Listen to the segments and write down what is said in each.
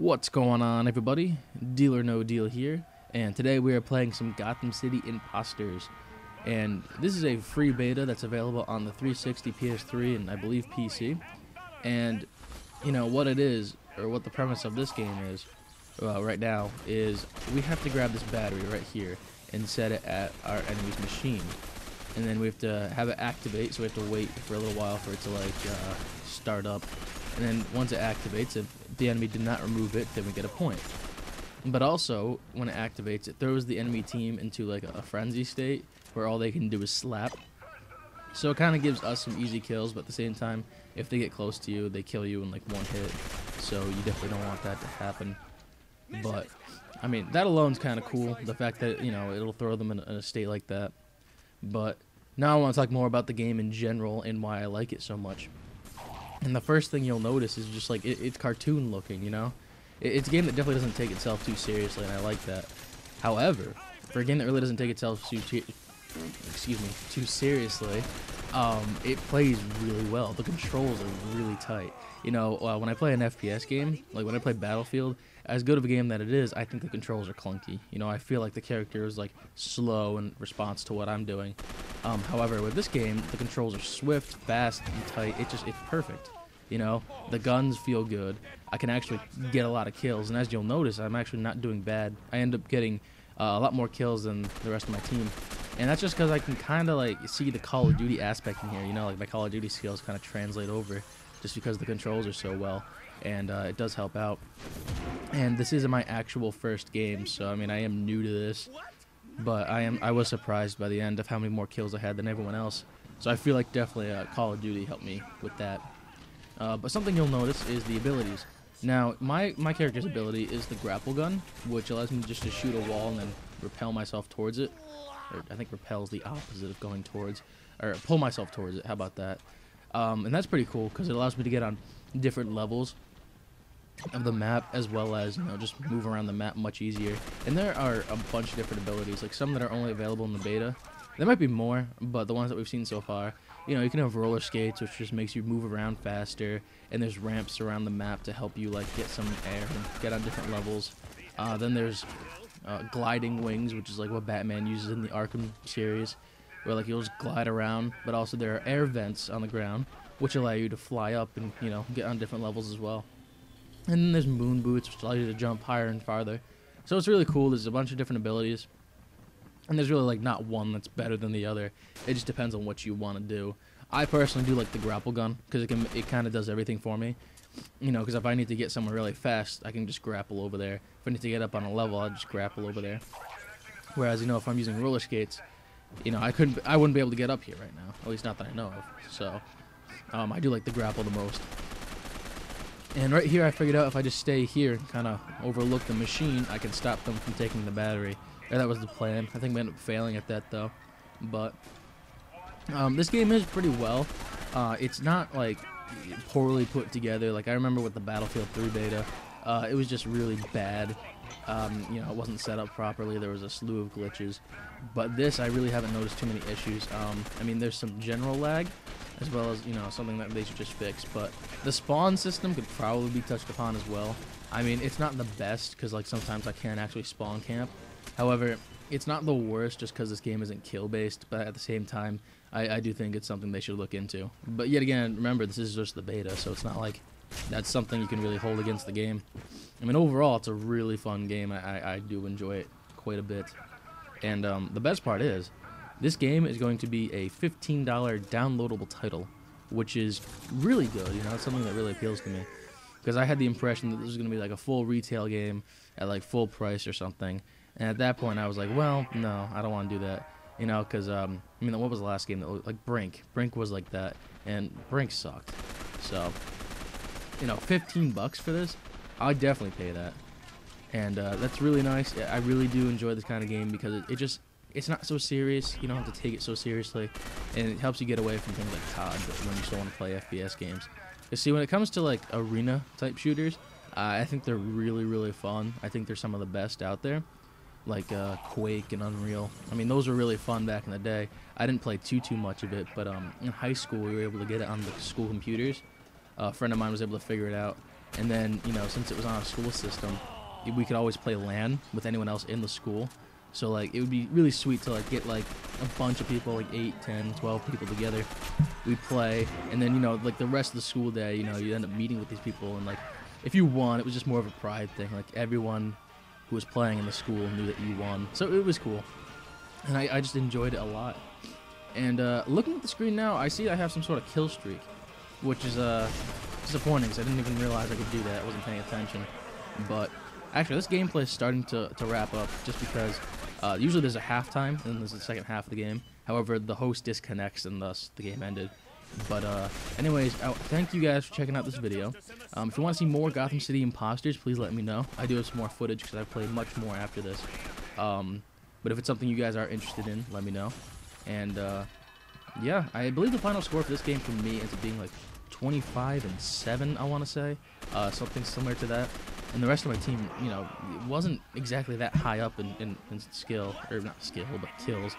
What's going on, everybody? Deal or No Deal here, and today we are playing some Gotham City Imposters. And this is a free beta that's available on the 360, PS3, and I believe PC. And you know what it is, or what the premise of this game is, right now, is we have to grab this battery right here and set it at our enemy's machine, and then we have to have it activate. So we have to wait for a little while for it to start up. And then once it activates, if the enemy did not remove it, then we get a point. But also, when it activates, it throws the enemy team into like a frenzy state where all they can do is slap. So it kind of gives us some easy kills, but at the same time, if they get close to you, they kill you in like one hit. So you definitely don't want that to happen. But I mean, that alone's kind of cool. The fact that, you know, it'll throw them in a state like that. But now I want to talk more about the game in general and why I like it so much. And the first thing you'll notice is just like it's cartoon looking, you know? It's a game that definitely doesn't take itself too seriously, and I like that. However, for a game that really doesn't take itself too seriously, it plays really well. The controls are really tight. You know, when I play an FPS game, like when I play Battlefield, as good of a game that it is, I think the controls are clunky. You know, I feel like the character is like slow in response to what I'm doing. However, with this game, the controls are swift, fast, and tight. It's perfect. You know, the guns feel good. I can actually get a lot of kills, and as you'll notice, I'm actually not doing bad. I end up getting a lot more kills than the rest of my team, and that's just because I can kind of like see the Call of Duty aspect in here. You know, like my Call of Duty skills kind of translate over just because the controls are so well, and it does help out. And this isn't my actual first game, so I mean, I am new to this, but I was surprised by the end of how many more kills I had than everyone else. So I feel like definitely Call of Duty helped me with that. But something you'll notice is the abilities. Now, my character's ability is the grapple gun, which allows me just to shoot a wall and then repel myself towards it. Or I think repel is the opposite of going towards, or pull myself towards it. How about that? And that's pretty cool because it allows me to get on different levels of the map, as well as, you know, just move around the map much easier. And there are a bunch of different abilities, like some that are only available in the beta. There might be more, but the ones that we've seen so far, you know, you can have roller skates, which just makes you move around faster, and there's ramps around the map to help you like get some air and get on different levels. Then there's gliding wings, which is like what Batman uses in the Arkham series, where like you'll just glide around. But also there are air vents on the ground, which allow you to fly up and, you know, get on different levels as well. And then there's moon boots, which allow you to jump higher and farther. So it's really cool. There's a bunch of different abilities. And there's really like not one that's better than the other. It just depends on what you want to do. I personally do like the grapple gun because it kind of does everything for me. You know, because if I need to get somewhere really fast, I can just grapple over there. If I need to get up on a level, I'll just grapple over there. Whereas, you know, if I'm using roller skates, you know, I wouldn't be able to get up here right now. At least not that I know of. So I do like the grapple the most. And right here, I figured out if I just stay here and kind of overlook the machine, I can stop them from taking the battery. Or that was the plan. I think we ended up failing at that though. But this game is pretty well. It's not like poorly put together. Like I remember with the Battlefield 3 beta, it was just really bad. You know, it wasn't set up properly. There was a slew of glitches. But this, I really haven't noticed too many issues. I mean, there's some general lag, as well as, you know, something that they should just fix. But the spawn system could probably be touched upon as well. I mean, it's not the best because like sometimes I can't actually spawn camp. However, it's not the worst just because this game isn't kill-based, but at the same time, I do think it's something they should look into. But yet again, remember, this is just the beta, so it's not like that's something you can really hold against the game. I mean, overall, it's a really fun game. I do enjoy it quite a bit. And the best part is, this game is going to be a $15 downloadable title, which is really good. You know, it's something that really appeals to me. Because I had the impression that this was going to be like a full retail game at like full price or something. And at that point, I was like, well, no, I don't want to do that. You know, because, I mean, what was the last game that looked like Brink? Brink was like that, and Brink sucked. So, you know, 15 bucks for this, I'd definitely pay that. And that's really nice. I really do enjoy this kind of game because it's not so serious. You don't have to take it so seriously, and it helps you get away from things like COD when you still want to play FPS games. You see, when it comes to like arena-type shooters, I think they're really, really fun. I think they're some of the best out there. Like Quake and Unreal. I mean, those were really fun back in the day. I didn't play too much of it, but in high school we were able to get it on the school computers. A friend of mine was able to figure it out, And then, you know, since it was on a school system, we could always play LAN with anyone else in the school. So, like, it would be really sweet to, like, get, like, a bunch of people, like 8, 10, 12 people together. We play, and then, you know, like, the rest of the school day, you know, you end up meeting with these people, and, like, if you won, it was just more of a pride thing. Like, everyone who was playing in the school knew that you won. So it was cool. And I just enjoyed it a lot. And looking at the screen now, I see I have some sort of kill streak, which is disappointing because I didn't even realize I could do that. I wasn't paying attention. But actually, this gameplay is starting to wrap up just because usually there's a halftime and then there's the second half of the game. However, the host disconnects and thus the game ended. But anyways, thank you guys for checking out this video. If you want to see more Gotham City Imposters, please let me know. I do have some more footage because I play much more after this. But if it's something you guys are interested in, let me know. And yeah, I believe the final score for this game for me ends up being like 25-7, I want to say. Something similar to that. And the rest of my team, you know, it wasn't exactly that high up in skill, or not skill, but kills.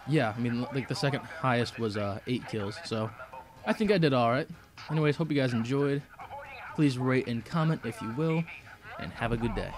Yeah, I mean, like the second highest was 8 kills, so I think I did alright. Anyways, hope you guys enjoyed. Please rate and comment if you will, and have a good day.